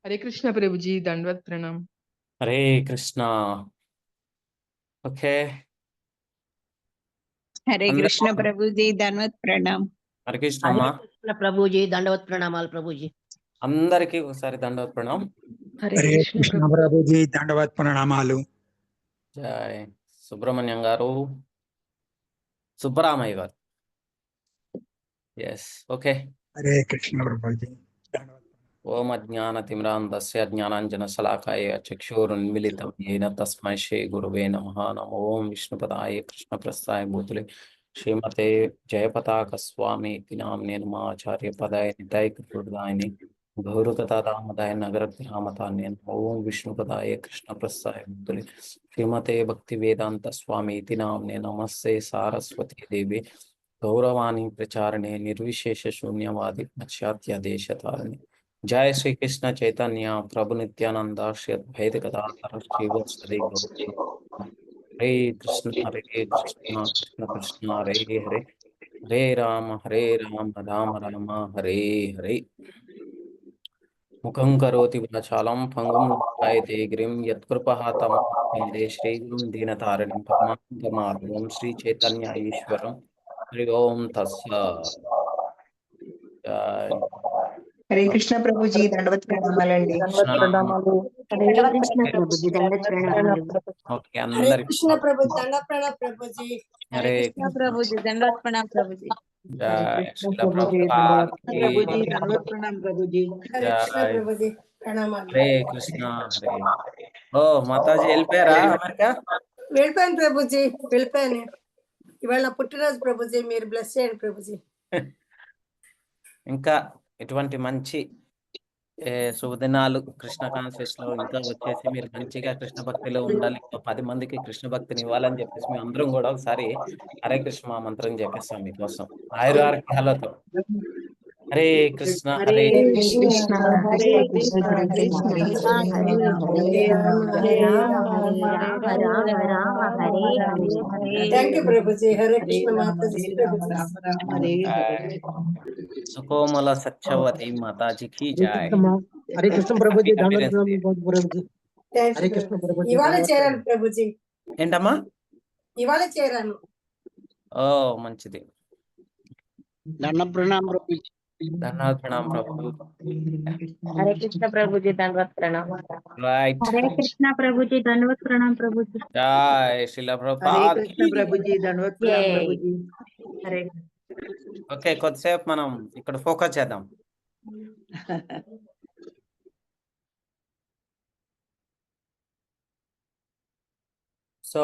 हरे कृष्ण प्रभु जी, दंडवत प्रणाम। हरे कृष्णा। ओके हरे कृष्ण प्रभु जी, धन्यवाद प्रणाम। हरे कृष्ण हरे अम्मा कृष्ण प्रभु जी, दंडवत प्रणामाल प्रभु जी। అందరికీ ఒకసారి దండవత్ ప్రణాం. हरे హరే कृष्ण కృష్ణ प्रभु। ప్రభుజీ దండవత్ ప్రణామాలు. జై సుబ్రహ్మణ్యం గారు, సుబ్బరామయ్య గారు. Yes okay. హరే కృష్ణ ప్రభుజీ దండవత్. ఓం అజ్ఞానతిమిరాంధస్య జ్ఞానాంజనశలాకాయ చక్షురున్మిళితం येन తస్మై శ్రీ గురువే నమః. నమో ఓం విష్ణుపదాయ కృష్ణప్రస్థాయ భూతులే శ్రీమతే జయపతాక స్వామి ఇతి నామ్నే నమాచార్య పదాయ నితాయ కృపదాయని గౌరవతాదామదాయ నగరగ్రామతాన్నే. ఓం విష్ణుపదాయ కృష్ణప్రస్థాయ భూతులే శ్రీమతే భక్తి వేదాంత స్వామి ఇతి నామ్నే. నమస్తే సారస్వతీ దేవి గౌరవాణి ప్రచారణే నిర్విశేష శూన్యవాది పాశ్చాత్య దేశతారిణి. जय श्री कृष्ण चैतन्य प्रभु नित्यानंद श्री अद्वैत गदाधर श्रीवासदि गौर हरे कृष्ण कृष्ण कृष्ण हरे हरे हरे राम राम राम हरे हरे. मुखं करोति वाचालं पंगुं लङ्घयते गिरिं यत्कृपः तमस्मै श्रीगुरुं दीनतारिणीं परमानन्दमाधवं श्री चैतन्य ईश्वरं हरि ओम तस्सत्. जय हरे कृष्ण प्रभु जी, दंडवत प्रणामाలండి. कृष्ण. हरे कृष्ण प्रभु जी, दंडवत प्रणामाल। ఓకే हरे అందరికి कृष्ण प्रभु दंड प्रणाम प्रभु जी। हरे हरे कृष्ण प्रभु जी, दंडवत प्रणाम प्रभु जी। जय श्रील प्रभु जी, प्रभुपाद प्रभु जी, की दंडवत प्रणाम प्रभु जी। हरे कृष्ण जय. प्रभु जी प्रणाम हरे कृष्ण हरे. ఓ మాతాజీ వెళ్ళిపోయారా అమెరికా? వెళ్ళిపోయాను ప్రభుజీ, వెళ్ళిపోయాను. ఇవాళ నా పుట్టినరోజు ప్రభుజీ, మీరు బ్లెస్ చేయండి ప్రభుజీ. ఇంకా ఇటువంటి మంచి శుభదినాలు కృష్ణ కాన్షియస్ లో ఇంకా వచ్చేసి మీరు మంచిగా కృష్ణ భక్తిలో ఉండాలి, 10 మందికి కృష్ణ భక్తిని ఇవ్వాలని చెప్పేసి మేము అందరం కూడా ఒకసారి హరే కృష్ణ మంత్రం చెప్పేస్తాం మీకోసం ఆయురారోగ్యాలతో. హరే కృష్ణ హరే कृष्ण हरे कृष्ण कृष्ण कृष्ण हरे हरे राम हरे राम हरे राम हरे हरे। Thank you Prabhuji. హరే కృష్ణ राम మాతాజీ हरे राम ప్రభుజీ. राम राम हरे हरे। सुकोमल सत्यवती माता जी की हरे जय. कृष्ण हरे कृष्ण प्रभु जी धन्यवाद Experience Prabhu ji. Thank you Hare Krishna Prabhuji. Prabhu जी ఇవాళ धन्यवाद చేరాను ప్రభుజీ, ఏంటమ్మా? ఇవాళ చేరాను. ఓ మంచిది. धन्य प्रणाम प्रभु जी। ధన్యవాద ప్రణాం ప్రభు. हरे कृष्ण प्रभु जी, दंडवत प्रणाम। రైట్. हरे कृष्णा प्रभु जी, दंडवत प्रणाम प्रभु जी। జై శ్రీల हरे ప్రభుపాద్ कृष्ण की. प्रभु जी, दंडवत प्रणाम प्रभु जी। हरे ఓకే కొద్దిసేపు మనం ఇక్కడ ఫోకస్ చేద్దాం. సో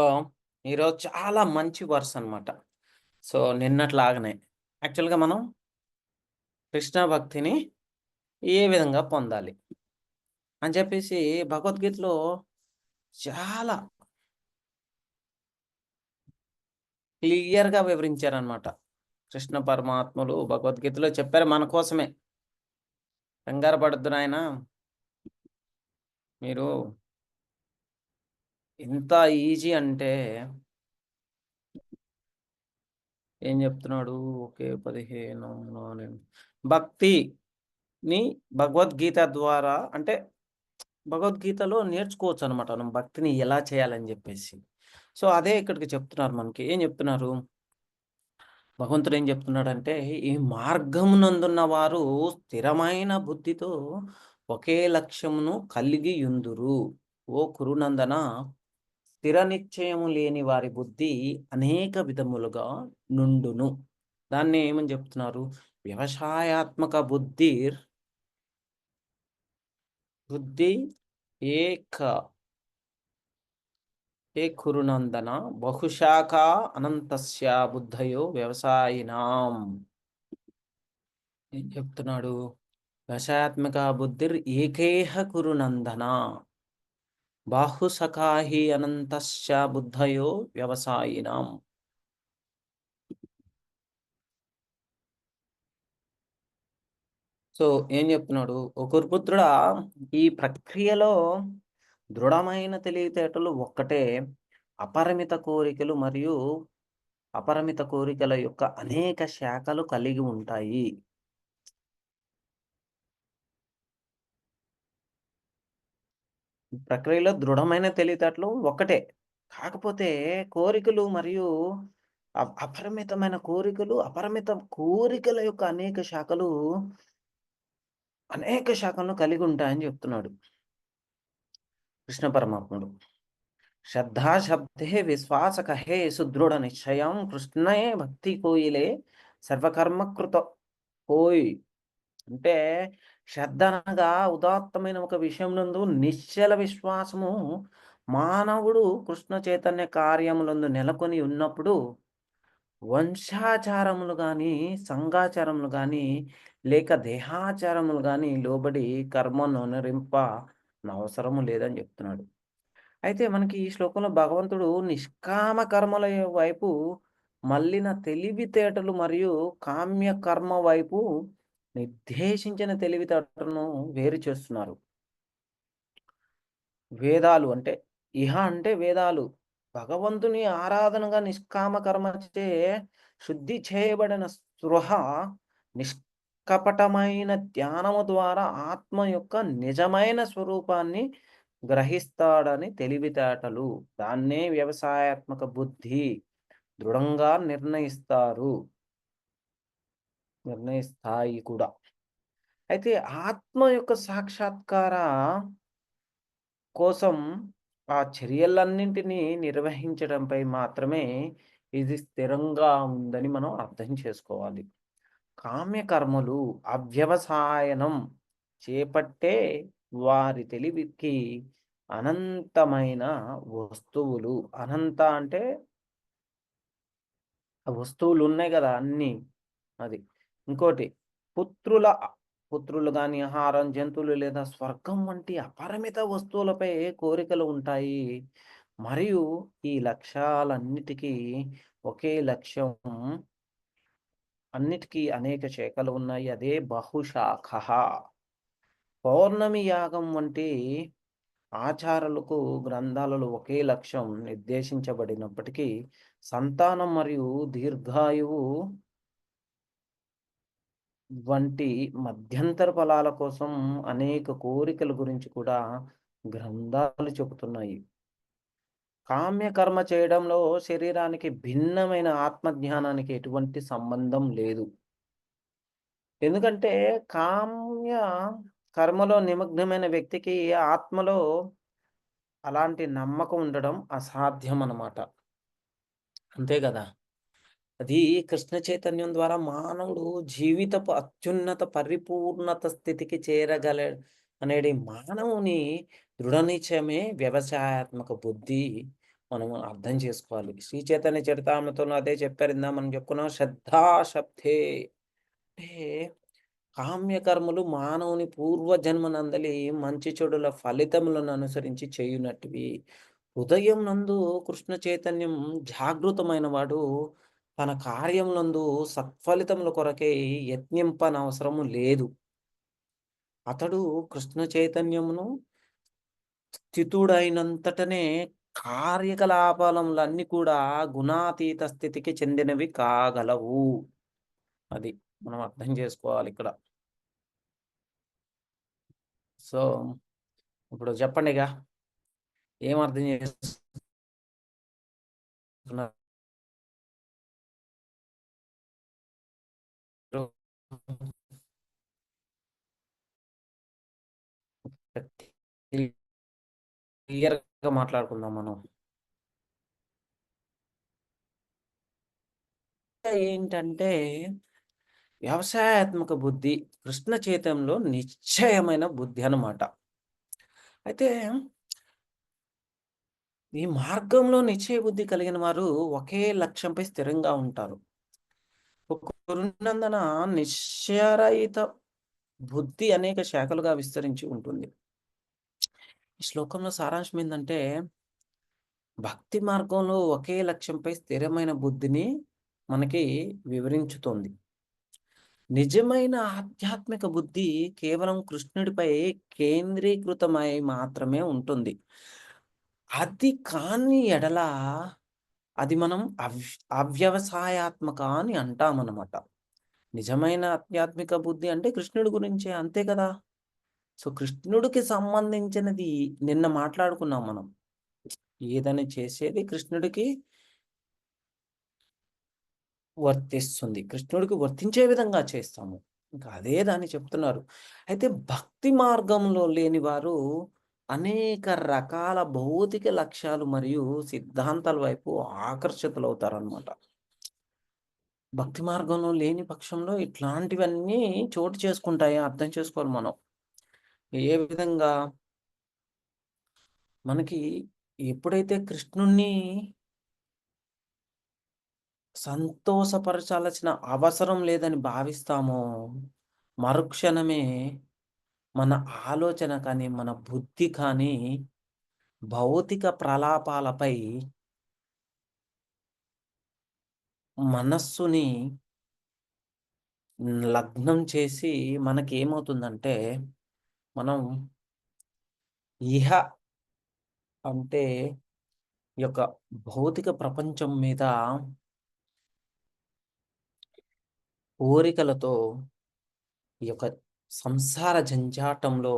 ఈరోజు చాలా మంచి వర్స్ అన్నమాట. సో నిన్నట్లాగానే యాక్చువల్గా మనం కృష్ణ భక్తిని ఏ విధంగా పొందాలి అని చెప్పేసి భగవద్గీతలో చాలా క్లియర్గా వివరించారనమాట. కృష్ణ పరమాత్ములు భగవద్గీతలో చెప్పారు మన కోసమే. కంగారు పడద్దు నాయన, మీరు ఇంత ఈజీ అంటే ఏం చెప్తున్నాడు? ఓకే 15 భక్తిని భగవద్గీత ద్వారా అంటే భగవద్గీతలో నేర్చుకోవచ్చు అనమాట మనం భక్తిని ఎలా చేయాలని చెప్పేసి. సో అదే ఇక్కడికి చెప్తున్నారు మనకి. ఏం చెప్తున్నారు భగవంతుడు? ఏం చెప్తున్నాడంటే ఈ మార్గమునందున్న వారు స్థిరమైన బుద్ధితో ఒకే లక్ష్యమును కలిగి యుందురు. ఓ కురునందన, స్థిర నిశ్చయము లేని వారి బుద్ధి అనేక విధములుగా నుండును. దాన్ని ఏమని చెప్తున్నారు? వ్యవసాయాత్మక బుద్ధి ఏక ఏ కురునందన బహుశాఖ అనంతస్య బుద్ధయో వ్యవసాయినాం. ఏం చెప్తున్నాడు? వ్యవసాయాత్మక బుద్ధిర్ ఏకేహ కురునందన బాహుసఖాహి అనంతస్య బుద్ధయో వ్యవసాయినాం. సో ఏం చెప్తున్నాడు? ఒక పుత్రుడా, ఈ ప్రక్రియలో దృఢమైన తెలివితేటలు ఒక్కటే అపరిమిత కోరికలు మరియు అపరిమిత కోరికల యొక్క అనేక శాఖలు కలిగి ఉంటాయి. ప్రక్రియలో దృఢమైన తెలివితేటలు ఒక్కటే. కాకపోతే కోరికలు మరియు అపరిమితమైన కోరికలు, అపరిమిత కోరికల యొక్క అనేక శాఖలను కలిగి ఉంటాయని చెప్తున్నాడు కృష్ణ పరమాత్ముడు. శ్రద్ధా శబ్దే విశ్వాస కహే సుదృఢ నిశ్చయం కృష్ణయే భక్తి కోయిలే సర్వకర్మకృత కోయ్. అంటే శ్రద్ధ అనగా ఉదాత్తమైన ఒక విషయం నందు నిశ్చల విశ్వాసము. మానవుడు కృష్ణ చైతన్య కార్యములందు నెలకొని ఉన్నప్పుడు వంశాచారములు గాని, సంఘాచారములు గాని, లేక దేహాచారములు గాని లోబడి కర్మను అవసరము లేదని చెప్తున్నాడు. అయితే మనకి ఈ శ్లోకంలో భగవంతుడు నిష్కామ కర్మల వైపు మళ్ళిన తెలివితేటలు మరియు కామ్య కర్మ వైపు నిర్దేశించిన తెలివితేటలను వేరు చేస్తున్నారు. వేదాలు అంటే అంటే వేదాలు భగవంతుని ఆరాధనగా నిష్కామ కర్మచే శుద్ధి చేయబడిన స్పృహ నిష్కపటమైన ధ్యానము ద్వారా ఆత్మ యొక్క నిజమైన స్వరూపాన్ని గ్రహిస్తాడని తెలివితేటలు. దాన్నే వ్యవసాయాత్మక బుద్ధి దృఢంగా నిర్ణయిస్తాయి కూడా. అయితే ఆత్మ యొక్క సాక్షాత్కార కోసం ఆ చర్యలన్నింటినీ నిర్వహించడంపై మాత్రమే ఇది స్థిరంగా ఉందని మనం అర్థం చేసుకోవాలి. కామ్యకర్మలు అవ్యవసాయనం చేపట్టే వారి తెలివికి అనంతమైన వస్తువులు. అనంత అంటే ఆ వస్తువులు ఉన్నాయి కదా అన్నీ. అది ఇంకోటి పుత్రులు గాని, ఆహారం, జంతువులు లేదా స్వర్గం వంటి అపరిమిత వస్తువులపై కోరికలు ఉంటాయి. మరియు ఈ లక్ష్యాలన్నిటికీ ఒకే లక్ష్యం. అన్నిటికీ అనేక శాఖలు ఉన్నాయి. అదే బహుశాఖ. పౌర్ణమి యాగం వంటి ఆచారాలకు గ్రంథాలలో ఒకే లక్ష్యం నిర్దేశించబడినప్పటికీ సంతానం మరియు దీర్ఘాయువు వంటి మధ్యంతర ఫలాల కోసం అనేక కోరికల గురించి కూడా గ్రంథాలు చెబుతున్నాయి. కామ్యకర్మ చేయడంలో శరీరానికి భిన్నమైన ఆత్మజ్ఞానానికి ఎటువంటి సంబంధం లేదు. ఎందుకంటే కామ్య కర్మలో నిమగ్నమైన వ్యక్తికి ఆత్మలో అలాంటి నమ్మకం ఉండడం అసాధ్యం అన్నమాట. అంతే కదా. అది కృష్ణ చైతన్యం ద్వారా మానవుడు జీవితపు అత్యున్నత పరిపూర్ణత స్థితికి చేరగల అనేది మానవుని దృఢ నిశ్చయమే వ్యవసాయాత్మక బుద్ధి. మనం అర్థం చేసుకోవాలి. శ్రీ చైతన్య చరితామృతంలో అదే చెప్పారు. మనం చెప్పుకున్నాం శ్రద్ధా శబ్దే అంటే కామ్యకర్మలు మానవుని పూర్వజన్మనందలి మంచి చెడుల ఫలితములను అనుసరించి చేయునట్టువి. హృదయం నందు కృష్ణ చైతన్యం జాగృతమైన వాడు తన కార్యములందు సత్ఫలితముల కొరకై యత్నింపనవసరము లేదు. అతడు కృష్ణ చైతన్యమును స్థితుడైనంతటనే కార్యకలాపాలన్నీ కూడా గుణాతీత స్థితికి చెందినవి కాగలవు. అది మనం అర్థం చేసుకోవాలి ఇక్కడ. సో ఇప్పుడు చెప్పండిగా ఏం అర్థం చేసుకున్నారు? క్లియర్‌గా మాట్లాడుకుందాం మనం. ఏంటంటే వ్యవసాయాత్మక బుద్ధి కృష్ణ చైతన్యంలో నిశ్చయమైన బుద్ధి అన్నమాట. అయితే ఈ మార్గంలో నిశ్చయ బుద్ధి కలిగిన వారు ఒకే లక్ష్యంపై స్థిరంగా ఉంటారు. ఉన్నందున నిశ్చయరహిత బుద్ధి అనేక శాఖలుగా విస్తరించి ఉంటుంది. ఈ శ్లోకంలో సారాంశం ఏంటంటే భక్తి మార్గంలో ఒకే లక్ష్యంపై స్థిరమైన బుద్ధిని మనకి వివరించుతోంది. నిజమైన ఆధ్యాత్మిక బుద్ధి కేవలం కృష్ణుడిపై కేంద్రీకృతమై మాత్రమే ఉంటుంది. అది కాని ఎడల అది మనం అవ్యవసాయాత్మక అని అంటామన్నమాట. నిజమైన ఆధ్యాత్మిక బుద్ధి అంటే కృష్ణుడి గురించే, అంతే కదా. సో కృష్ణుడికి సంబంధించినది నిన్న మాట్లాడుకున్నాం మనం. ఏదని చేసేది కృష్ణుడికి వర్తిస్తుంది, కృష్ణుడికి వర్తించే విధంగా చేస్తాము. ఇంకా అదే దాన్ని చెప్తున్నారు. అయితే భక్తి మార్గంలో లేని వారు అనేక రకాల భౌతిక లక్ష్యాలు మరియు సిద్ధాంతాల వైపు ఆకర్షితులవుతారనమాట. భక్తి మార్గంలో లేని పక్షంలో ఇట్లాంటివన్నీ చోటు చేసుకుంటాయి. అర్థం చేసుకోవాలి మనం. ఏ విధంగా మనకి ఎప్పుడైతే కృష్ణుణ్ణి సంతోషపరచాల్సిన అవసరం లేదని భావిస్తామో, మరుక్షణమే మన ఆలోచన కానీ, మన బుద్ధి కానీ భౌతిక ప్రలాపాలపై మనస్సుని లగ్నం చేసి మనకేమవుతుందంటే, మనం ఇహ అంటే ఈ యొక్క భౌతిక ప్రపంచం మీద కోరికలతో ఈ యొక్క సంసార జంజాటంలో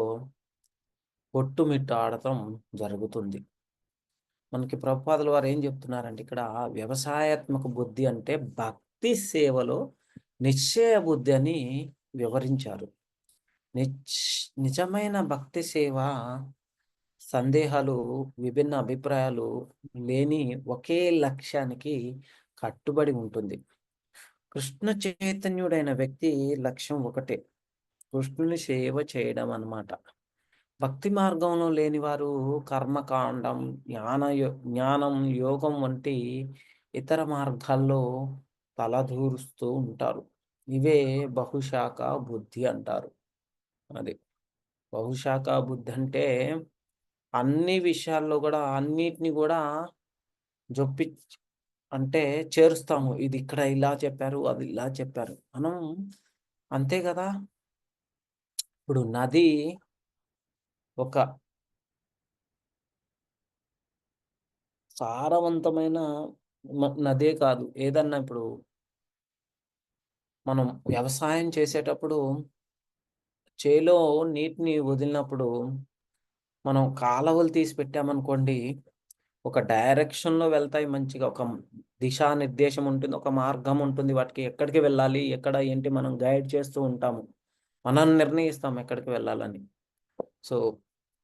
కొట్టుమిట్టాడటం జరుగుతుంది. మనకి ప్రభుపాదుల వారు ఏం చెప్తున్నారంటే, ఇక్కడ వ్యవసాయాత్మక బుద్ధి అంటే భక్తి సేవలో నిశ్చయ బుద్ధి అని వివరించారు. నిజమైన భక్తి సేవ సందేహాలు, విభిన్న అభిప్రాయాలు లేని ఒకే లక్ష్యానికి కట్టుబడి ఉంటుంది. కృష్ణ చైతన్యుడైన వ్యక్తి లక్ష్యం ఒకటే, కృష్ణుని సేవ చేయడం అన్నమాట. భక్తి మార్గంలో లేని వారు కర్మకాండం, జ్ఞానం, యోగం వంటి ఇతర మార్గాల్లో తలదూరుస్తూ ఉంటారు. ఇవే బహుశాఖ బుద్ధి అంటారు. అది బహుశాఖ బుద్ధి అంటే అన్ని విషయాల్లో కూడా అన్నిటిని కూడా జొప్పి అంటే చేరుస్తాము. ఇది ఇక్కడ ఇలా చెప్పారు, అది ఇలా చెప్పారు మనం, అంతే కదా. ఇప్పుడు నది ఒక సారవంతమైన నదే కాదు, ఏదన్నా ఇప్పుడు మనం వ్యవసాయం చేసేటప్పుడు చేలో నీటిని వదిలినప్పుడు మనం కాలువలు తీసి పెట్టామనుకోండి, ఒక డైరెక్షన్లో వెళ్తాయి మంచిగా, ఒక దిశానిర్దేశం ఉంటుంది, ఒక మార్గం ఉంటుంది, వాటికి ఎక్కడికి వెళ్ళాలి, ఎక్కడ ఏంటి మనం గైడ్ చేస్తూ ఉంటాము, మనం నిర్ణయిస్తాం ఎక్కడికి వెళ్ళాలని. సో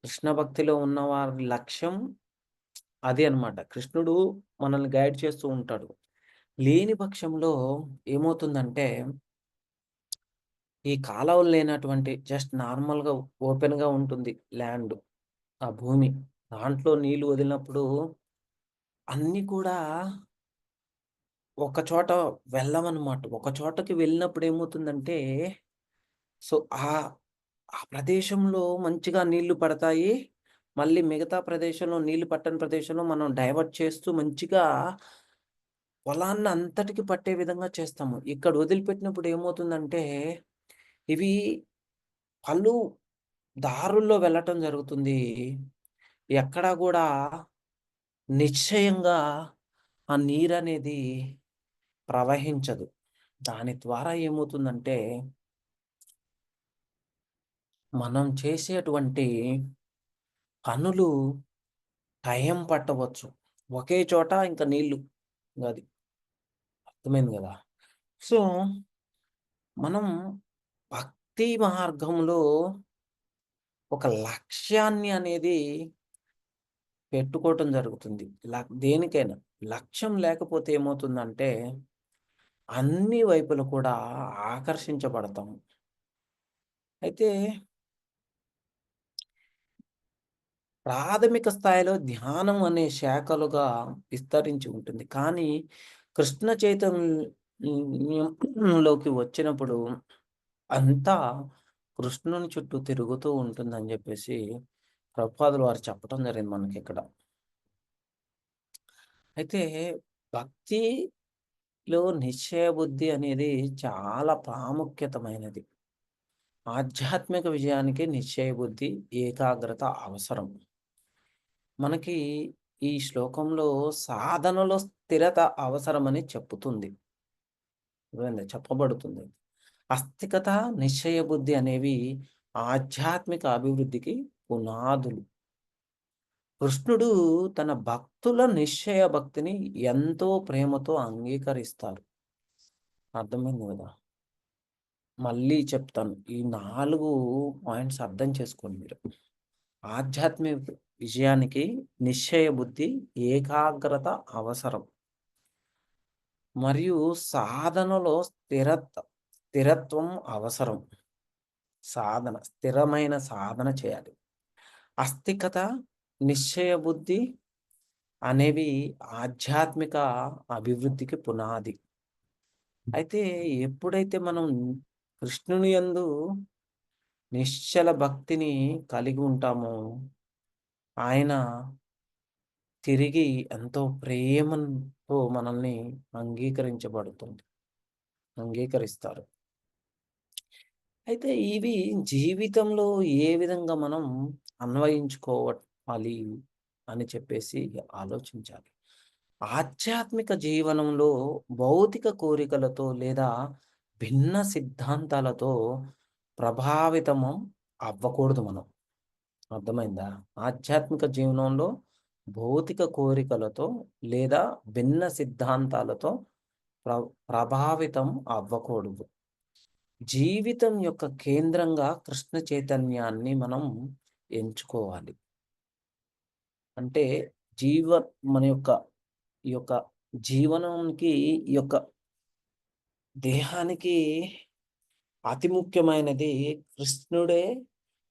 కృష్ణ భక్తిలో ఉన్న వారి లక్ష్యం అది అన్నమాట. కృష్ణుడు మనల్ని గైడ్ చేస్తూ ఉంటాడు. లేని పక్షంలో ఏమవుతుందంటే, ఈ కాలువలు లేనటువంటి జస్ట్ నార్మల్గా ఓపెన్గా ఉంటుంది ల్యాండ్, ఆ భూమి, దాంట్లో నీళ్లు వదిలినప్పుడు అన్నీ కూడా ఒక చోట వెళ్ళమన్నమాట. ఒక చోటకి వెళ్ళినప్పుడు ఏమవుతుందంటే, సో ఆ ప్రదేశంలో మంచిగా నీళ్లు పడతాయి. మళ్ళీ మిగతా ప్రదేశంలో, నీళ్లు పట్టని ప్రదేశంలో మనం డైవర్ట్ చేస్తూ మంచిగా పొలాన్ని అంతటికి పట్టే విధంగా చేస్తాము. ఇక్కడ వదిలిపెట్టినప్పుడు ఏమవుతుందంటే, ఇవి పలు దారుల్లో వెళ్ళటం జరుగుతుంది. ఎక్కడా కూడా నిశ్చయంగా ఆ నీరనేది ప్రవహించదు. దాని ద్వారా ఏమవుతుందంటే, మనం చేసేటువంటి పనులు టైం పట్టవచ్చు. ఒకే చోట ఇంకా నీళ్లు, అది అర్థమైంది కదా. సో మనం భక్తి మార్గంలో ఒక లక్ష్యాన్ని అనేది పెట్టుకోవటం జరుగుతుంది. దేనికైనా లక్ష్యం లేకపోతే ఏమవుతుందంటే, అన్ని వైపులు కూడా ఆకర్షించబడతాము. అయితే ప్రాథమిక స్థాయిలో ధ్యానం అనే శాఖలుగా విస్తరించి ఉంటుంది. కానీ కృష్ణ చైతన్యంలోకి వచ్చినప్పుడు అంతా కృష్ణుని చుట్టూ తిరుగుతూ ఉంటుందని చెప్పేసి ప్రభుపాదులు వారు చెప్పడం జరిగింది మనకి ఇక్కడ. అయితే భక్తిలో నిశ్చయ బుద్ధి అనేది చాలా ప్రాముఖ్యతమైనది. ఆధ్యాత్మిక విజయానికి నిశ్చయ బుద్ధి, ఏకాగ్రత అవసరం. మనకి ఈ శ్లోకంలో సాధనలో స్థిరత అవసరమని చెప్పబడుతుంది. అస్థికత, నిశ్చయ బుద్ధి అనేవి ఆధ్యాత్మిక అభివృద్ధికి పునాదులు. కృష్ణుడు తన భక్తుల నిశ్చయ భక్తిని ఎంతో ప్రేమతో అంగీకరిస్తారు. అర్థమైంది కదా? మళ్ళీ చెప్తాను, ఈ 4 పాయింట్స్ అర్థం చేసుకోండి మీరు. ఆధ్యాత్మిక విజయానికి నిశ్చయ బుద్ధి, ఏకాగ్రత అవసరం. మరియు సాధనలో స్థిరత్వం అవసరం. స్థిరమైన సాధన చేయాలి. అస్థికత, నిశ్చయ బుద్ధి అనేవి ఆధ్యాత్మిక అభివృద్ధికి పునాది. అయితే ఎప్పుడైతే మనం కృష్ణుని యందు నిశ్చల భక్తిని కలిగి ఉంటామో, ఆయన తిరిగి ఎంతో ప్రేమతో మనల్ని అంగీకరిస్తారు. అయితే ఇవి జీవితంలో ఏ విధంగా మనం అన్వయించుకోవాలి అని చెప్పేసి ఆలోచించాలి. ఆధ్యాత్మిక జీవనంలో భౌతిక కోరికలతో లేదా భిన్న సిద్ధాంతాలతో ప్రభావితం అవ్వకూడదు మనం. అర్థమైందా? ఆధ్యాత్మిక జీవనంలో భౌతిక కోరికలతో లేదా భిన్న సిద్ధాంతాలతో ప్రభావితం అవ్వకూడదు. జీవితం యొక్క కేంద్రంగా కృష్ణ చైతన్యాన్ని మనం ఎంచుకోవాలి. అంటే మన యొక్క ఈ యొక్క జీవనానికి, ఈ యొక్క దేహానికి అతి ముఖ్యమైనది కృష్ణుడే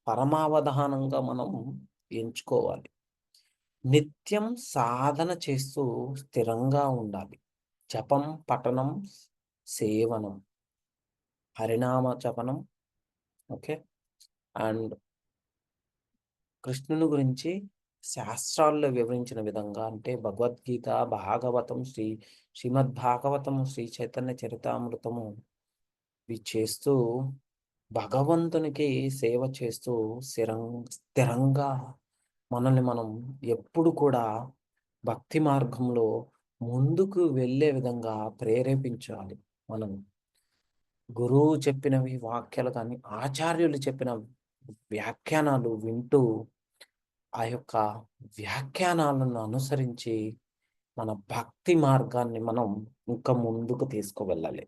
పరమావధానంగా మనం ఎంచుకోవాలి. నిత్యం సాధన చేస్తూ స్థిరంగా ఉండాలి. జపం, పఠనం, సేవనం, హరినామ జపనం. ఓకే. అండ్ కృష్ణుని గురించి శాస్త్రాల్లో వివరించిన విధంగా, అంటే భగవద్గీత, భాగవతం, శ్రీమద్ భాగవతం, శ్రీ చైతన్య చరితామృతము ఇవి చేస్తూ భగవంతునికి సేవ చేస్తూ స్థిరంగా మనల్ని మనం ఎప్పుడు కూడా భక్తి మార్గంలో ముందుకు వెళ్ళే విధంగా ప్రేరేపించాలి. మనం గురువు చెప్పినవి వాక్యాలు కానీ, ఆచార్యులు చెప్పిన వ్యాఖ్యానాలు వింటూ ఆ యొక్క వ్యాఖ్యానాలను అనుసరించి మన భక్తి మార్గాన్ని మనం ఇంకా ముందుకు తీసుకువెళ్ళాలి.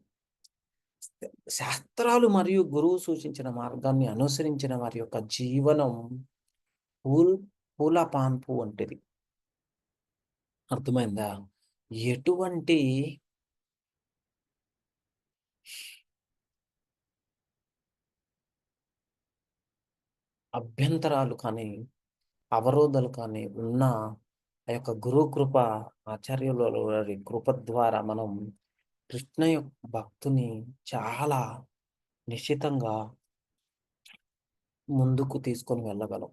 శాస్త్రాలు మరియు గురువు సూచించిన మార్గాన్ని అనుసరించిన వారి యొక్క జీవనం పూల పాన్పు వంటిది. అర్థమైందా? ఎటువంటి అభ్యంతరాలు కానీ, అవరోధాలు కానీ ఉన్న ఆ యొక్క గురు కృప, ఆచార్యుల వారి కృప ద్వారా మనం కృష్ణ యొక్క భక్తుని చాలా నిశ్చితంగా ముందుకు తీసుకొని వెళ్ళగలం.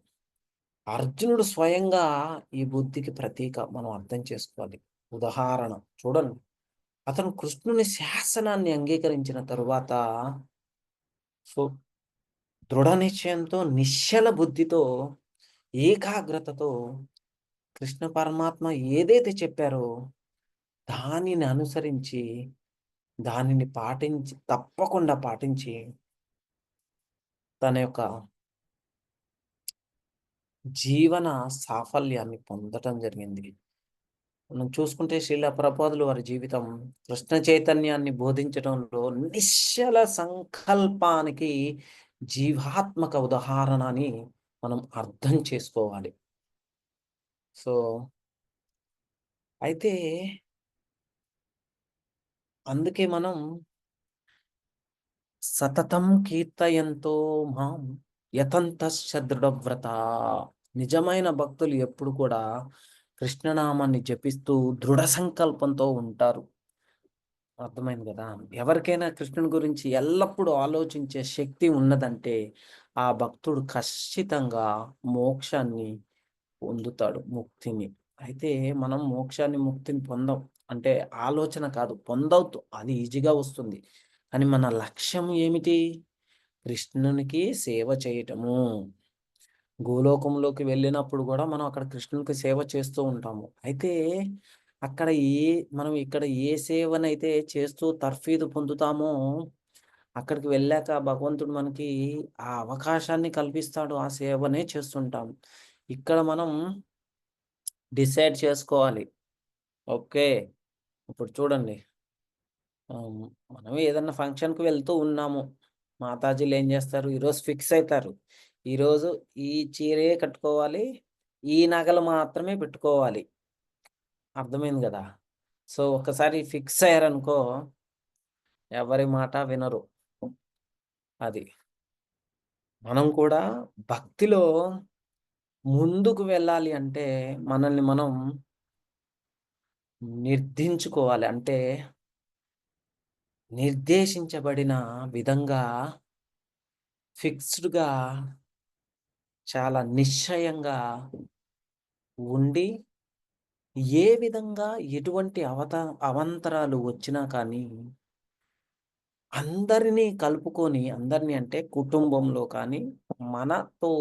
అర్జునుడు స్వయంగా ఈ బుద్ధికి ప్రతీక మనం అర్థం చేసుకోవాలి. ఉదాహరణ చూడండి, అతను కృష్ణుని శాసనాన్ని అంగీకరించిన తరువాత దృఢ నిశ్చయంతో, నిశ్చల బుద్ధితో, ఏకాగ్రతతో కృష్ణ పరమాత్మ ఏదైతే చెప్పారో దానిని అనుసరించి, దానిని తప్పకుండా పాటించి తన యొక్క జీవన సాఫల్యాన్ని పొందటం జరిగింది. మనం చూసుకుంటే శ్రీల ప్రభుపాదులు వారి జీవితం కృష్ణ చైతన్యాన్ని బోధించడంలో నిశ్చల సంకల్పానికి జీవాత్మక ఉదాహరణ అని మనం అర్థం చేసుకోవాలి. సో అయితే అందుకే మనం సతతం కీర్తయంతో మాం యతంతశ్చ దృఢవ్రత, నిజమైన భక్తులు ఎప్పుడు కూడా కృష్ణనామాన్ని జపిస్తూ దృఢ సంకల్పంతో ఉంటారు. అర్థమైంది కదా? ఎవరికైనా కృష్ణుని గురించి ఎల్లప్పుడూ ఆలోచించే శక్తి ఉన్నదంటే ఆ భక్తుడు ఖచ్చితంగా మోక్షాన్ని పొందుతాడు, ముక్తిని. అయితే మనం మోక్షాన్ని, ముక్తిని పొందాం అంటే ఆలోచన కాదు, పొందవుతూ అది ఈజీగా వస్తుంది. కానీ మన లక్ష్యం ఏమిటి? కృష్ణునికి సేవ చేయటము. గోలోకంలోకి వెళ్ళినప్పుడు కూడా మనం అక్కడ కృష్ణునికి సేవ చేస్తూ ఉంటాము. అయితే మనం ఇక్కడ ఏ సేవనైతే చేస్తూ తర్ఫీదు పొందుతామో అక్కడికి వెళ్ళాక భగవంతుడు మనకి ఆ అవకాశాన్ని కల్పిస్తాడు. ఆ సేవనే చేస్తుంటాం. ఇక్కడ మనం డిసైడ్ చేసుకోవాలి. ఓకే. ఇప్పుడు చూడండి. ఆహ్, మనం ఏదన్నా ఫంక్షన్‌కి వెళ్తూ ఉన్నాము. మాతాజీలు ఏం చేస్తారు? ఈరోజు ఫిక్స్ అయితారు. ఈరోజు ఈ చీరే కట్టుకోవాలి. ఈ నగలు మాత్రమే పెట్టుకోవాలి. అర్థమైంది గదా! సో, ఒక్కసారి ఫిక్స్ అయ్యారనుకో ఎవరి మాట వినరు. అది. మనం కూడా భక్తిలో ముందుకు వెళ్ళాలి అంటే మనల్ని మనం నిర్ధించుకోవాలి. అంటే నిర్దేశించబడిన విధంగా ఫిక్స్‌డ్‌గా చాలా నిశ్చయంగా ఉండి ఏ విధంగా ఎటువంటి అవాంతరాలు వచ్చినా కానీ అందరినీ కలుపుకొని అందరిని అంటే కుటుంబంలో కానీ మనతో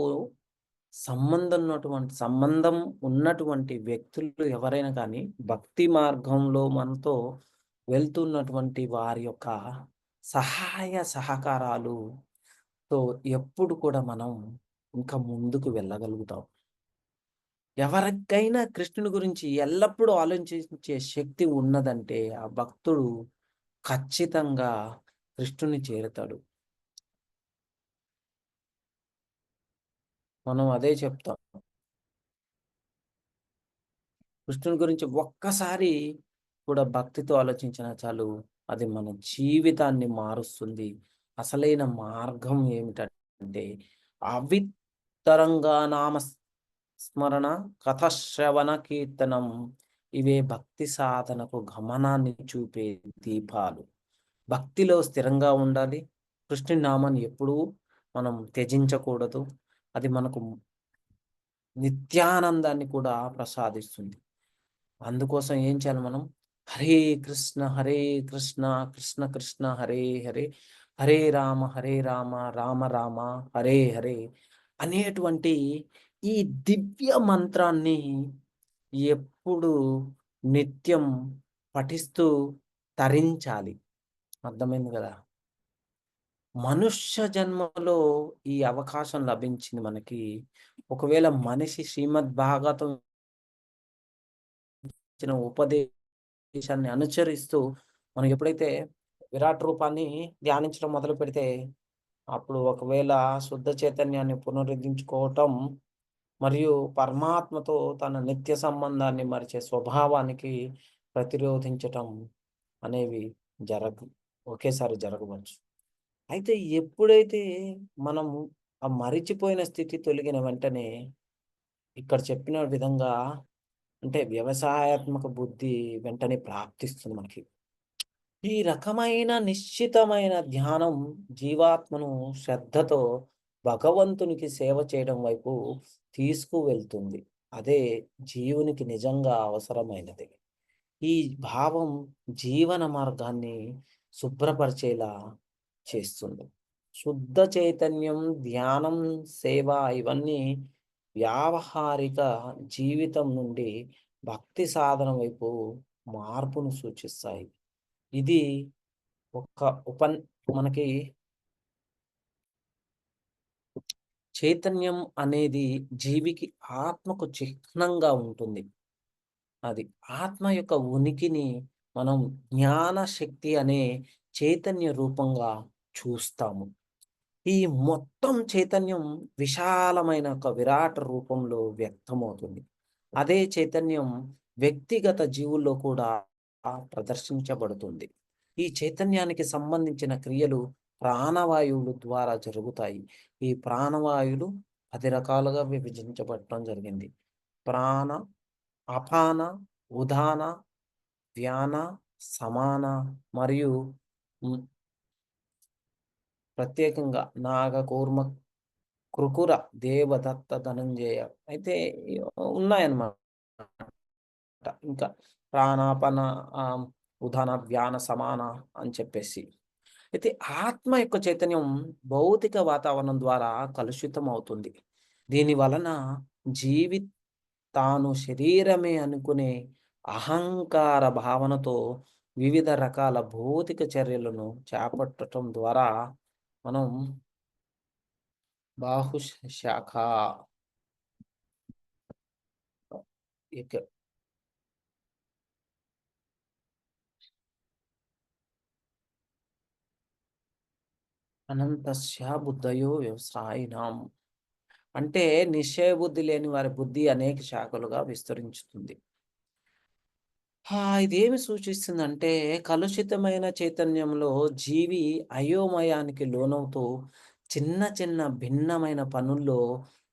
సంబంధం ఉన్నటువంటి వ్యక్తులు ఎవరైనా కానీ భక్తి మార్గంలో మనతో వెళ్తున్నటువంటి వారి యొక్క సహాయ సహకారాలుతో ఎప్పుడు కూడా మనం ఇంకా ముందుకు వెళ్ళగలుగుతాం. ఎవరికైనా కృష్ణుని గురించి ఎల్లప్పుడూ ఆలోచించే శక్తి ఉన్నదంటే ఆ భక్తుడు ఖచ్చితంగా కృష్ణుని చేరుతాడు. మనం అదే చెప్తాం. కృష్ణుని గురించి ఒక్కసారి కూడా భక్తితో ఆలోచించినా చాలు, అది మన జీవితాన్ని మారుస్తుంది. అసలైన మార్గం ఏమిటంటే అవిత్తరంగా నామ స్మరణ, కథశ్రవణ, కీర్తనం ఇవే భక్తి సాధనకు గమనాన్ని చూపే దీపాలు. భక్తిలో స్థిరంగా ఉండాలి. కృష్ణుని నామాన్ని ఎప్పుడూ మనం త్యజించకూడదు. అది మనకు నిత్యానందాన్ని కూడా ప్రసాదిస్తుంది. అందుకోసం ఏం చేయాలి మనం? హరే కృష్ణ కృష్ణ కృష్ణ హరే హరే, హరే రామ రామ రామ హరే హరే అనేటువంటి ఈ దివ్య మంత్రాన్ని ఎప్పుడు నిత్యం పఠిస్తూ తరించాలి. అర్థమైంది కదా? మనుష్య జన్మలో ఈ అవకాశం లభించింది మనకి. ఒకవేళ మనిషి శ్రీమద్ భాగవతం ఇచ్చిన ఉపదేశాన్ని అనుసరిస్తూ మనం ఎప్పుడైతే విరాట్ రూపాన్ని ధ్యానించడం మొదలు పెడితే అప్పుడు ఒకవేళ శుద్ధ చైతన్యాన్ని పునరుద్ధరించుకోవటం మరియు పరమాత్మతో తన నిత్య సంబంధాన్ని మరిచే స్వభావానికి ప్రతిరోధించటం అనేవి ఒకేసారి జరగవచ్చు. అయితే ఎప్పుడైతే మనము ఆ మరిచిపోయిన స్థితి తొలగిన వెంటనే ఇక్కడ చెప్పిన విధంగా అంటే వ్యవసాయాత్మక బుద్ధి వెంటనే ప్రాప్తిస్తుంది మనకి. ఈ రకమైన నిశ్చితమైన ధ్యానం జీవాత్మను శ్రద్ధతో భగవంతునికి సేవ చేయడం వైపు తీసుకువెళ్తుంది. అదే జీవునికి నిజంగా అవసరమైనది. ఈ భావం జీవన మార్గాన్ని శుభ్రపరిచేలా చేస్తుంది. శుద్ధ చైతన్యం, ధ్యానం, సేవ ఇవన్నీ వ్యావహారిక జీవితం నుండి భక్తి సాధన వైపు మార్పును సూచిస్తాయి. ఇది మనకి చైతన్యం అనేది జీవికి ఆత్మకు చిహ్నంగా ఉంటుంది. అది ఆత్మ యొక్క ఉనికిని మనం జ్ఞాన శక్తి అనే చైతన్య రూపంగా చూస్తాము. ఈ మొత్తం చైతన్యం విశాలమైన ఒక విరాట్ రూపంలో వ్యక్తమవుతుంది. అదే చైతన్యం వ్యక్తిగత జీవుల్లో కూడా ప్రదర్శించబడుతుంది. ఈ చైతన్యానికి సంబంధించిన క్రియలు ప్రాణవాయువుల ద్వారా జరుగుతాయి. ఈ ప్రాణవాయువులు 10 రకాలుగా విభజించబడటం జరిగింది. ప్రాణ, అపాన, ఉదాన, వ్యాన, సమాన మరియు ప్రత్యేకంగా నాగ, కూర్మ, కృకుర, దేవదత్త, ధనంజయ అయితే ఉన్నాయన్నమాట. ఇంకా ప్రాణాపన, ఉదాన, వ్యాన, సమాన అని చెప్పేసి. అయితే ఆత్మ యొక్క చైతన్యం భౌతిక వాతావరణం ద్వారా కలుషితం అవుతుంది. దీని వలన తాను శరీరమే అనుకునే అహంకార భావనతో వివిధ రకాల భౌతిక చర్యలను చేపట్టడం ద్వారా మనం బాహుశాఖ ఇక అనంతస్య బుద్ధయో వ్యవసాయినాం అంటే నిశ్చయ బుద్ధి లేని వారి బుద్ధి అనేక శాఖలుగా విస్తరించుతుంది. ఇదేమి సూచిస్తుందంటే కలుషితమైన చైతన్యంలో జీవి అయోమయానికి లోనవుతూ చిన్న చిన్న భిన్నమైన పనుల్లో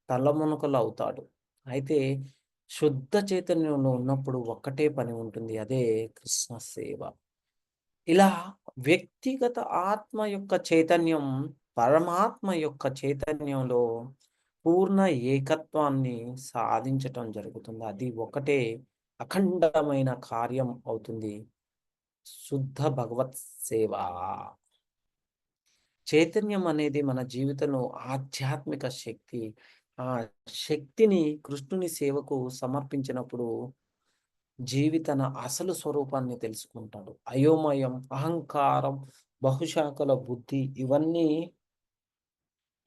తలమునకలు అవుతాడు. అయితే శుద్ధ చైతన్యంలో ఉన్నప్పుడు ఒక్కటే పని ఉంటుంది, అదే కృష్ణ సేవ. ఇలా వ్యక్తిగత ఆత్మ యొక్క చైతన్యం పరమాత్మ యొక్క చైతన్యంలో పూర్ణ ఏకత్వాన్ని సాధించటం జరుగుతుంది. అది ఒకటే అఖండమైన కార్యం అవుతుంది, శుద్ధ భగవత్ సేవ. చైతన్యం అనేది మన జీవితంలో ఆధ్యాత్మిక శక్తి. ఆ శక్తిని కృష్ణుని సేవకు సమర్పించినప్పుడు జీవి తన అసలు స్వరూపాన్ని తెలుసుకుంటాడు. అయోమయం, అహంకారం, బహుశాఖల బుద్ధి ఇవన్నీ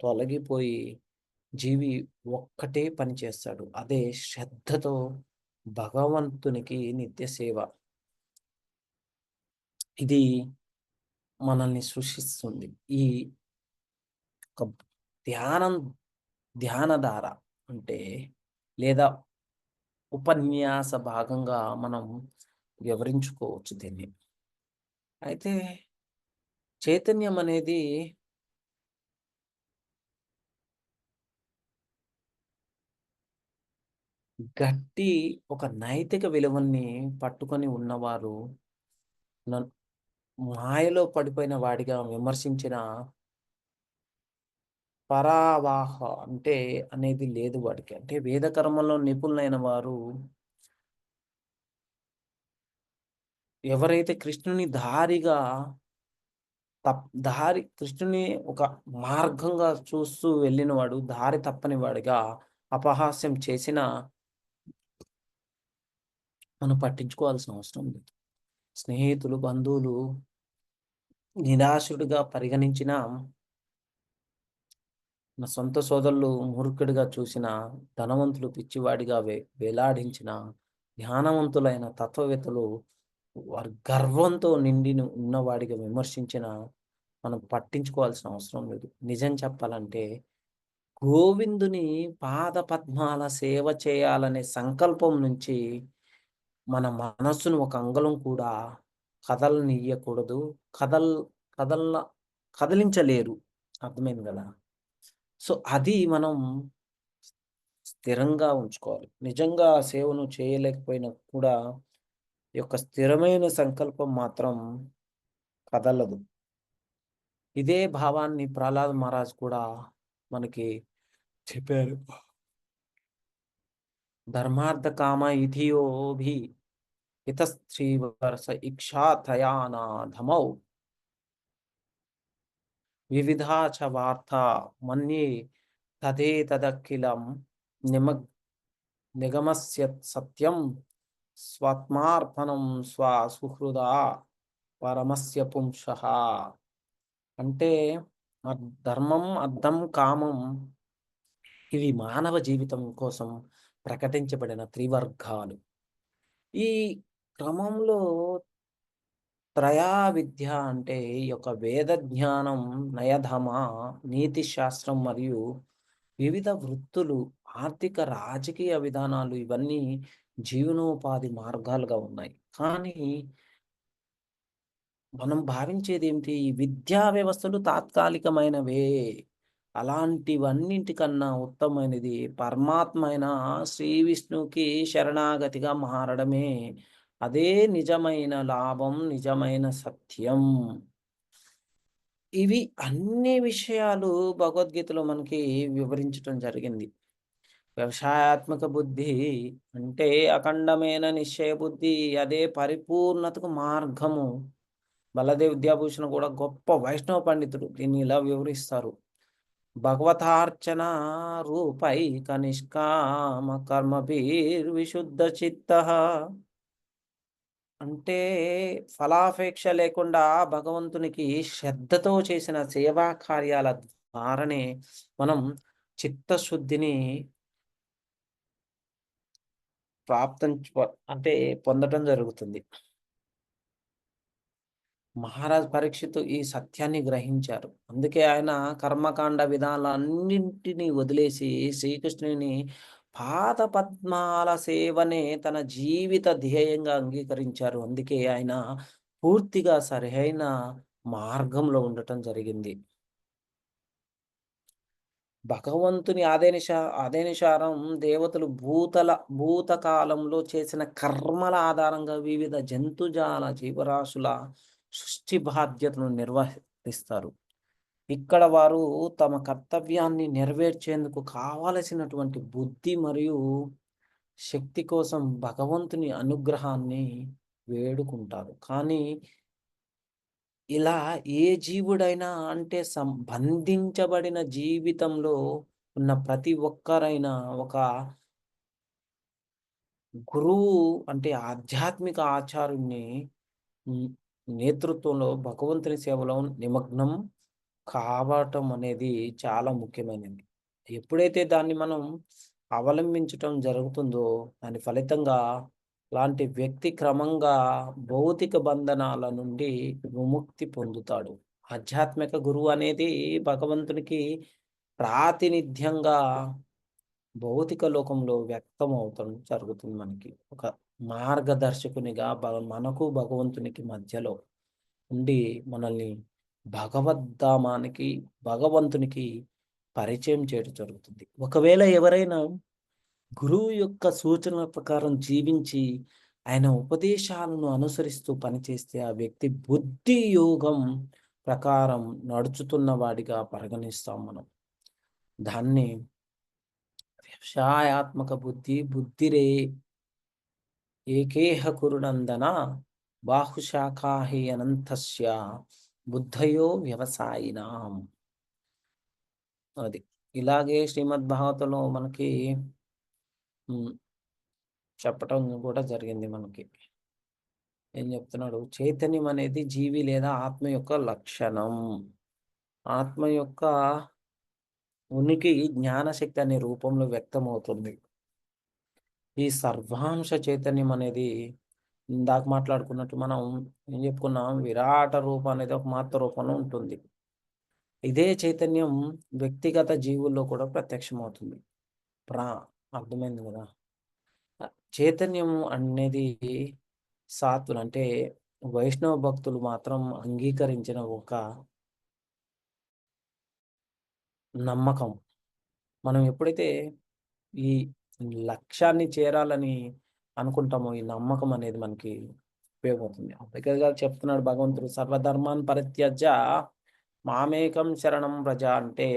తొలగిపోయి జీవి ఒక్కటే పని చేస్తాడు, అదే శ్రద్ధతో భగవంతునికి నిత్య సేవ. ఇది మనల్ని సృష్టిస్తుంది. ఈ ఒక ధ్యానధార అంటే లేదా ఉపన్యాస భాగంగా మనం వివరించుకోవచ్చు దీన్ని. అయితే చైతన్యం అనేది గట్టి ఒక నైతిక విలువల్ని పట్టుకొని ఉన్నవారు మాయలో పడిపోయిన వాడిగా విమర్శించిన పరావాహ అంటే అనేది లేదు వాడికి. అంటే వేద కర్మల్లో నిపుణులైన వారు ఎవరైతే కృష్ణుని కృష్ణుని ఒక మార్గంగా చూస్తూ వెళ్ళిన వాడు దారి తప్పని వాడిగా అపహాస్యం చేసిన మనం పట్టించుకోవాల్సిన అవసరం లేదు. స్నేహితులు, బంధువులు నిరాశుడిగా పరిగణించిన, నా సొంత సోదరులు మూర్ఖుడిగా చూసిన, ధనవంతులు పిచ్చివాడిగా వేలాడించిన, జ్ఞానవంతులైన తత్వవేత్తలు వారి గర్వంతో నిండి ఉన్నవాడిగా విమర్శించిన మనం పట్టించుకోవాల్సిన అవసరం లేదు. నిజం చెప్పాలంటే గోవిందుని పాద పద్మాల సేవ చేయాలనే సంకల్పం నుంచి మన మనస్సును ఒక అంగుళం కూడా కదలనియ్యకూడదు. కదిలించలేరు. అర్థమైంది కదా? సో అది మనం స్థిరంగా ఉంచుకోవాలి. నిజంగా సేవను చేయలేకపోయినా కూడా ఈ యొక్క స్థిరమైన సంకల్పం మాత్రం కదలదు. ఇదే భావాన్ని ప్రహ్లాద్ మహారాజ్ కూడా మనకి చెప్పారు. ధర్మార్థ కామ ఇధియోభి హితశ్రీవర్ష ఇక్షాతయానాధమౌ వివిధా చ వార్త మన్యే తదేతదఖిలం నిగమస్య సత్యం స్వాత్మార్పణం స్వసుహృదా పరమస్య పుంసః. అంటే ధర్మం, అర్థం, కామం ఇవి మానవ జీవితం కోసం ప్రకటించబడిన త్రివర్గాలు. ఈ క్రమంలో త్రయా విద్య అంటే ఈ యొక్క వేద జ్ఞానం, నయధమ, నీతి శాస్త్రం మరియు వివిధ వృత్తులు, ఆర్థిక రాజకీయ విధానాలు ఇవన్నీ జీవనోపాధి మార్గాలుగా ఉన్నాయి. కానీ మనం భావించేది ఏమిటి? ఈ విద్యా వ్యవస్థలు తాత్కాలికమైనవే. అలాంటివన్నింటికన్నా ఉత్తమమైనది పరమాత్మ అయిన శ్రీ విష్ణుకి శరణాగతిగా మారడమే. అదే నిజమైన లాభం, నిజమైన సత్యం. ఇవి అన్ని విషయాలు భగవద్గీతలో మనకి వివరించడం జరిగింది. వ్యవసాయాత్మక బుద్ధి అంటే అఖండమైన నిశ్చయ బుద్ధి, అదే పరిపూర్ణతకు మార్గము. బలదేవ్ విద్యాభూషణ కూడా గొప్ప వైష్ణవ పండితుడు దీన్ని ఇలా వివరిస్తారు. భగవతార్చన రూపై కనిష్కామ కర్మభిర్ విశుద్ధ చిత్తః అంటే ఫలాపేక్ష లేకుండా భగవంతునికి శ్రద్ధతో చేసిన సేవా కార్యాల ద్వారానే మనం చిత్తశుద్ధిని అంటే పొందటం జరుగుతుంది. మహారాజ్ పరీక్షితు ఈ సత్యాన్ని గ్రహించారు. అందుకే ఆయన కర్మకాండ విధానాలన్నింటినీ వదిలేసి శ్రీకృష్ణుని పాద పద్మాల సేవనే తన జీవిత ధ్యేయంగా అంగీకరించారు. అందుకే ఆయన పూర్తిగా సరైన మార్గంలో ఉండటం జరిగింది. భగవంతుని ఆదేశారం దేవతలు భూతకాలంలో చేసిన కర్మల ఆధారంగా వివిధ జంతుజాల జీవరాశుల సృష్టి బాధ్యతను నిర్వహిస్తారు. ఇక్కడ వారు తమ కర్తవ్యాన్ని నెరవేర్చేందుకు కావలసినటువంటి బుద్ధి మరియు శక్తి కోసం భగవంతుని అనుగ్రహాన్ని వేడుకుంటారు. కానీ ఇలా ఏ జీవుడైనా అంటే బంధించబడిన జీవితంలో ఉన్న ప్రతి ఒక్కరైనా ఒక గురువు అంటే ఆధ్యాత్మిక ఆచార్యుని నేతృత్వంలో భగవంతుని సేవలో నిమగ్నం కావటం అనేది చాలా ముఖ్యమైనది. ఎప్పుడైతే దాన్ని మనం అవలంబించటం జరుగుతుందో దాని ఫలితంగా లాంటి వ్యక్తి క్రమంగా భౌతిక బంధనాల నుండి విముక్తి పొందుతాడు. ఆధ్యాత్మిక గురువు అనేది భగవంతునికి ప్రాతినిధ్యంగా భౌతిక లోకంలో వ్యక్తం అవటం జరుగుతుంది. మనకి ఒక మార్గదర్శకునిగా మనకు భగవంతునికి మధ్యలో ఉండి మనల్ని భగవంతునికి పరిచయం చేయడం జరుగుతుంది. ఒకవేళ ఎవరైనా గురువు యొక్క సూచనల ప్రకారం జీవించి ఆయన ఉపదేశాలను అనుసరిస్తూ పనిచేస్తే ఆ వ్యక్తి బుద్ధి యోగం ప్రకారం నడుచుతున్న వాడిగా పరిగణిస్తాం మనం. దాన్ని వ్యవసాయాత్మక బుద్ధిరే ఏకేహ కురునందన బాహుశాఖాహి అనంతస్య బుద్ధయో వ్యవసాయినాం. అది ఇలాగే శ్రీమద్ భాగవతంలో మనకి చెప్పటం కూడా జరిగింది. మనకి ఏం చెప్తున్నాడు? చైతన్యం అనేది జీవి లేదా ఆత్మ యొక్క లక్షణం. ఆత్మ యొక్క ఉనికి జ్ఞానశక్తి అనే రూపంలో వ్యక్తమవుతుంది. ఈ సర్వాంశ చైతన్యం అనేది ఇందాక మాట్లాడుకున్నట్టు మనం ఏం చెప్పుకున్నాం? విరాట రూపం అనేది ఒక మాత్ర రూపంలో ఉంటుంది. ఇదే చైతన్యం వ్యక్తిగత జీవుల్లో కూడా ప్రత్యక్షమవుతుంది. అర్థమైంది కదా? చైతన్యం అనేది సాత్వులు అంటే వైష్ణవ భక్తులు మాత్రం అంగీకరించిన ఒక నమ్మకం. మనం ఎప్పుడైతే ఈ లక్ష్యాన్ని చేరాలని అనుకుంటామో ఈ నమ్మకం అనేది మనకి ఉపయోగపడుతుంది. అంబేద్కర్ గారు చెప్తున్నాడు భగవంతుడు, సర్వధర్మాన్ పరిత్యజ్య మామేకం శరణం వ్రజ. అంటే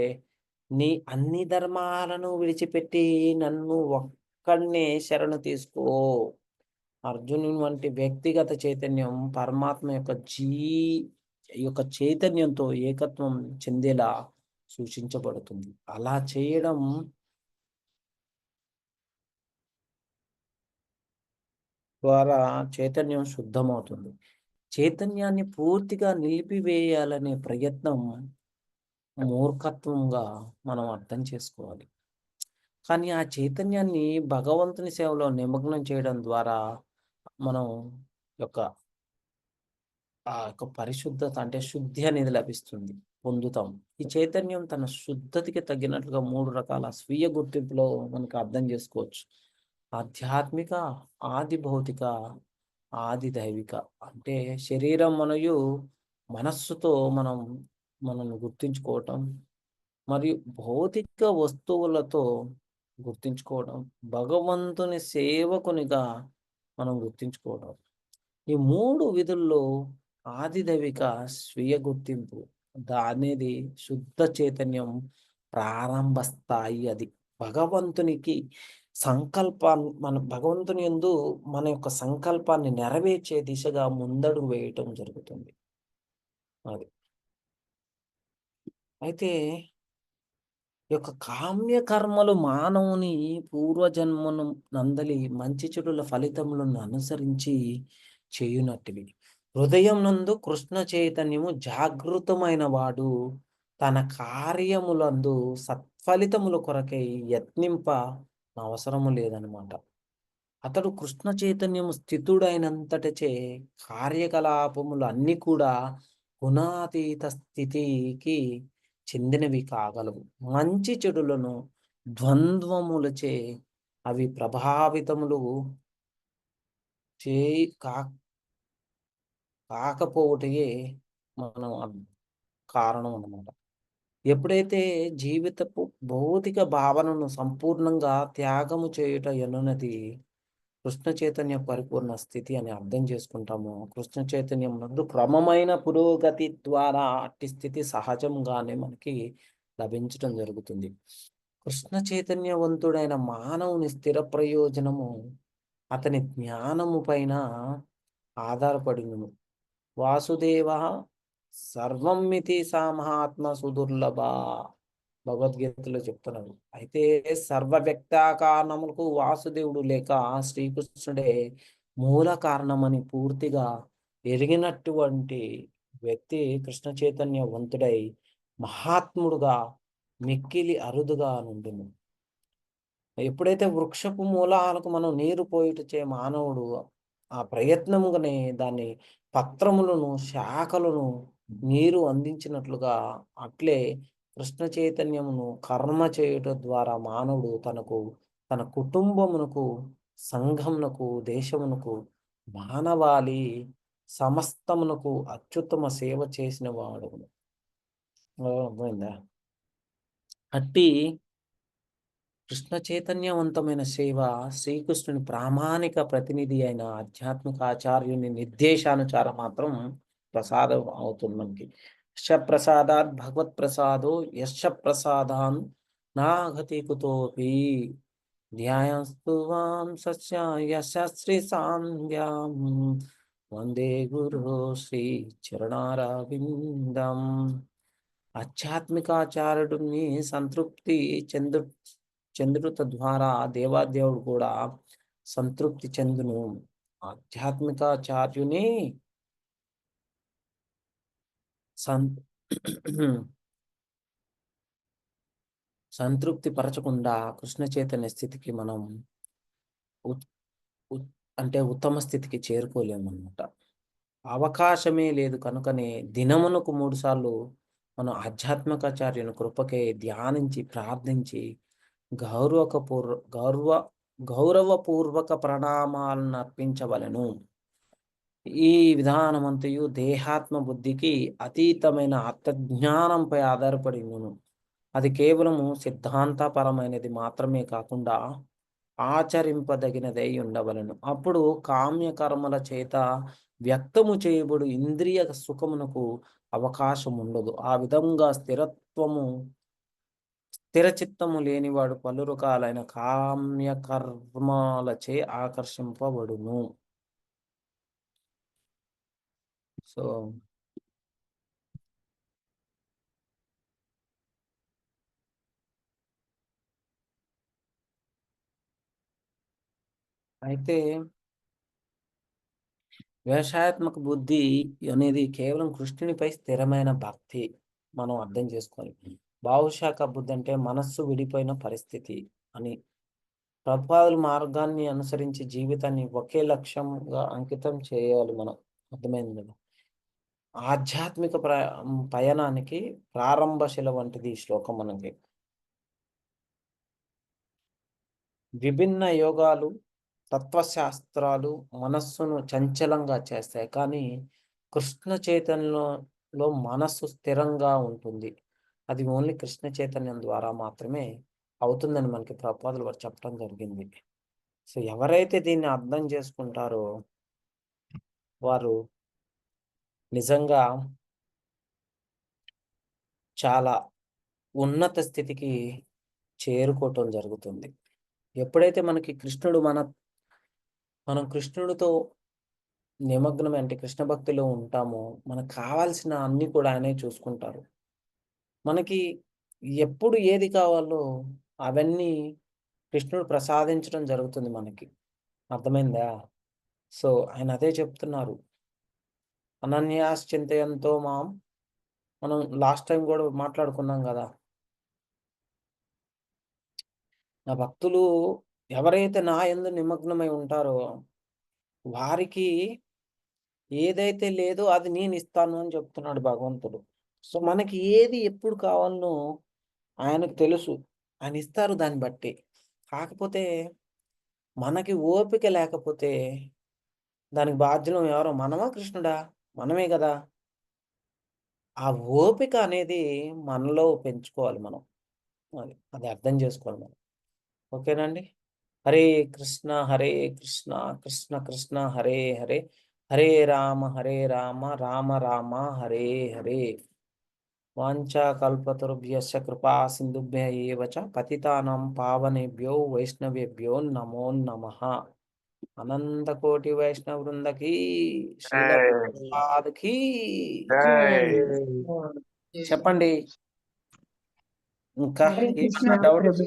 నీ అన్ని ధర్మాలను విడిచిపెట్టి నన్ను ఒక్కడినే శరణు తీసుకో. అర్జునుని వంటి వ్యక్తిగత చైతన్యం పరమాత్మ యొక్క చైతన్యంతో ఏకత్వం చెందేలా సూచించబడుతుంది. అలా చేయడం ద్వారా చైతన్యం శుద్ధమవుతుంది. చైతన్యాన్ని పూర్తిగా నిలిపివేయాలనే ప్రయత్నం మూర్ఖత్వంగా మనం అర్థం చేసుకోవాలి. కానీ ఆ చైతన్యాన్ని భగవంతుని సేవలో నిమగ్నం చేయడం ద్వారా మనం ఆ యొక్క పరిశుద్ధత అంటే శుద్ధి అనేది పొందుతాం. ఈ చైతన్యం తన శుద్ధతకి తగ్గినట్లుగా 3 రకాల స్వీయ గుర్తింపులో మనకు అర్థం చేసుకోవచ్చు. ఆధ్యాత్మిక, ఆది భౌతిక, ఆది దైవిక. అంటే శరీరం మరియు మనస్సుతో మనల్ని గుర్తించుకోవటం, మరియు భౌతిక వస్తువులతో గుర్తించుకోవడం, భగవంతుని సేవకునిగా మనం గుర్తించుకోవడం. ఈ 3 విధుల్లో ఆది దైవిక స్వీయ గుర్తింపు అనేది శుద్ధ చైతన్యం ప్రారంభ స్థాయి. అది భగవంతునికి భగవంతుని యందు మన యొక్క సంకల్పాన్ని నెరవేర్చే దిశగా ముందడుగు వేయటం జరుగుతుంది. అది అయితే ఈ యొక్క కామ్య కర్మలు మానవుని పూర్వజన్మను నందలి మంచి చెడుల ఫలితములను అనుసరించి చేయునట్టివి. హృదయం నందు కృష్ణ చైతన్యము జాగృతమైన వాడు తన కార్యములందు సత్ఫలితముల కొరకై యత్నింప అవసరము లేదనమాట. అతడు కృష్ణ చైతన్యము స్థితుడైనంతటచే కార్యకలాపములు అన్నీ కూడా గుణాతీత స్థితికి చెందినవి కాగలవు. మంచి చెడులను ద్వంద్వములచే అవి ప్రభావితములు చేయి కాకపోవటయే మనం కారణం అన్నమాట. ఎప్పుడైతే జీవితపు భౌతిక భావనను సంపూర్ణంగా త్యాగము చేయుట ఎనున్నది కృష్ణ చైతన్య పరిపూర్ణ స్థితి అని అర్థం చేసుకుంటాము. కృష్ణ చైతన్యం నందు క్రమమైన పురోగతి ద్వారా అట్టి స్థితి సహజంగానే మనకి లభించడం జరుగుతుంది. కృష్ణ చైతన్యవంతుడైన మానవుని స్థిర ప్రయోజనము అతని జ్ఞానము పైన ఆధారపడిను. వాసుదేవ సర్వమితి సా మహాత్మ సుదుర్లభ భగవద్గీతలో చెప్తున్నారు. అయితే సర్వ వ్యక్త కారణములకు వాసుదేవుడు లేక శ్రీకృష్ణుడే మూల కారణమని పూర్తిగా ఎరిగినటువంటి వ్యక్తి కృష్ణ చైతన్యవంతుడై మహాత్ముడుగా మిక్కిలి అరుదుగా నుండును. ఎప్పుడైతే వృక్షపు మూలాలకు మనం నీరు పోయిటచే మానవుడు ఆ ప్రయత్నముగానే దాన్ని పత్రములను శాఖలను నీరు అందించినట్లుగా అట్లే కృష్ణ చైతన్యమును కర్మ చేయుట ద్వారా మానవుడు తన కుటుంబమునకు సంఘమునకు దేశమునకు మానవాళి సమస్తమునకు అత్యుత్తమ సేవ చేసిన వాడు. అర్థమైందా? అట్టి కృష్ణ చైతన్యవంతమైన సేవ శ్రీకృష్ణుని ప్రామాణిక ప్రతినిధి అయిన ఆధ్యాత్మిక ఆచార్యుని నిర్దేశానుసారం మాత్రం ప్రసాదం అవుతుంది మనకి. యశ ప్రసాదాత్ భగవత్ ప్రసాదో యశ ప్రసాదాన్ నాగతి కుతోపి ధ్యాయస్తు వాం సస్య యశస్వి సాంధ్యాం వందే గురు శ్రీ చరణారవిందం. ఆధ్యాత్మికాచార్యుడిని సంతృప్తి చెందుట ద్వారా దేవాదేవుడు కూడా సంతృప్తి చెందును. ఆధ్యాత్మికాచార్యుని సంతృప్తి పరచకుండా కృష్ణ చైతన్య స్థితికి మనం అంటే ఉత్తమ స్థితికి చేరుకోలేమన్నమాట. అవకాశమే లేదు. కనుకనే దినమునకు 3 సార్లు మనం ఆధ్యాత్మికాచార్యుని కృపకే ధ్యానించి ప్రార్థించి గౌరవపూర్వక ప్రణామాలను అర్పించవలెను. ఈ విధానమంతయు దేహాత్మ బుద్ధికి అతీతమైన ఆత్మజ్ఞానంపై ఆధారపడి ఉండును. అది కేవలము సిద్ధాంతపరమైనది మాత్రమే కాకుండా ఆచరింపదగినదై ఉండవలెను. అప్పుడు కామ్యకర్మల చేత వ్యక్తము చేయబడు ఇంద్రియ సుఖమునకు అవకాశం ఉండదు. ఆ విధంగా స్థిరచిత్తము లేనివాడు పలు రకాలైన కామ్యకర్మాలచే ఆకర్షింపబడును. సో అయితే వ్యవసాయాత్మక బుద్ధి అనేది కేవలం కృష్ణునిపై స్థిరమైన భక్తి మనం అర్థం చేసుకోవాలి. భావశాఖ బుద్ధి అంటే మనస్సు విడిపోయిన పరిస్థితి అని. ప్రభుపాదుల మార్గాన్ని అనుసరించి జీవితాన్ని ఒకే లక్ష్యంగా అంకితం చేయాలి మనం. అర్థమైంది కదా? ఆధ్యాత్మిక పయనానికి ప్రారంభశిల వంటిది ఈ శ్లోకం మనకి. విభిన్న యోగాలు తత్వశాస్త్రాలు మనస్సును చంచలంగా చేస్తాయి, కానీ కృష్ణ చైతన్యంలో మనస్సు స్థిరంగా ఉంటుంది. అది ఓన్లీ కృష్ణ చైతన్యం ద్వారా మాత్రమే అవుతుందని మనకి ప్రభుపాదులు వారు చెప్పడం జరిగింది. సో ఎవరైతే దీన్ని అర్థం చేసుకుంటారో వారు నిజంగా చాలా ఉన్నత స్థితికి చేరుకోవటం జరుగుతుంది. ఎప్పుడైతే మనకి కృష్ణుడు మనం కృష్ణుడితో నిమగ్నం అంటే కృష్ణ భక్తిలో ఉంటామో మనకు కావాల్సిన అన్ని కూడా ఆయనే చూసుకుంటారు. మనకి ఎప్పుడు ఏది కావాలో అవన్నీ కృష్ణుడు ప్రసాదించడం జరుగుతుంది మనకి. అర్థమైందా? సో ఆయన అదే చెప్తున్నారు, అనన్యాశ్చింతయంతో మాం. మనం లాస్ట్ టైం కూడా మాట్లాడుకున్నాం కదా, నా భక్తులు ఎవరైతే నా యందు నిమగ్నమై ఉంటారో వారికి ఏదైతే లేదో అది నేను ఇస్తాను అని చెప్తున్నాడు భగవంతుడు. సో మనకి ఏది ఎప్పుడు కావాలనో ఆయనకు తెలుసు, ఆయన ఇస్తారు దాన్ని బట్టి. కాకపోతే మనకి ఓపిక లేకపోతే దానికి బాధ్యులం ఎవరో, మనమా కృష్ణుడా? మనమే కదా. ఆ ఓపిక అనేది మనలో పెంచుకోవాలి మనం, అది అర్థం చేసుకోవాలి మనం. ఓకేనండి. హరే కృష్ణ కృష్ణ కృష్ణ హరే హరే, హరే రామ రామ రామ హరే హరే. వాంఛా కల్పతరుభ్యశ్చ కృపా సింధుభ్య ఏవ చ పతితానాం పావనేభ్యో వైష్ణవేభ్యో నమో నమః. అనంత కోటి వైష్ణవ వృందకి, శ్రీల ప్రభుపాదకి. చెప్పండి ఇంకా హరే ఏమైనా కృష్ణ డౌట్? ప్రభుజీ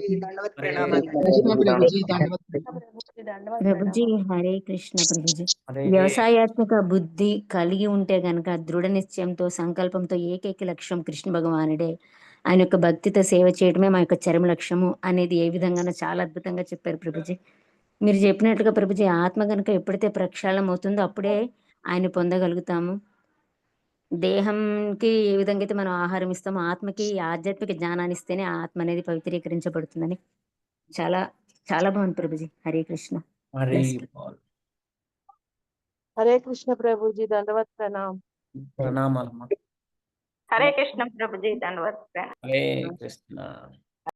కృష్ణ ప్రభుజీ దండవత్ ప్రభుజీ హరే కృష్ణ ప్రభుజీ. హరే వ్యవసాయాత్మక బుద్ధి కలిగి ఉంటే గనక దృఢ నిశ్చయంతో సంకల్పంతో ఏకైక లక్ష్యం కృష్ణ భగవానుడే, ఆయన యొక్క భక్తితో సేవ చేయడమే మా యొక్క చరమ లక్ష్యము అనేది ఏ విధంగానో చాలా అద్భుతంగా చెప్పారు ప్రభుజీ. మీరు చెప్పినట్లుగా ప్రభుజీ, ఆత్మ గనక ఎప్పుడైతే ప్రక్షాళన అవుతుందో అప్పుడే ఆయన పొందగలుగుతాము. దేహంకి ఏ విధంగా అయితే మనం ఆహారం ఇస్తామో ఆత్మకి ఆధ్యాత్మిక జ్ఞానాన్ని ఇస్తేనే ఆ ఆత్మ అనేది పవిత్రీకరించబడుతుందని చాలా చాలా బాగుంది ప్రభుజీ. హరే కృష్ణ. హరే హరే కృష్ణ ప్రభుజీ దండవత్ ప్రణామ్. ప్రణామాలమ్మా. హరే కృష్ణ ప్రభుజీ దండవత్ ప్రణామ్. హరే కృష్ణ.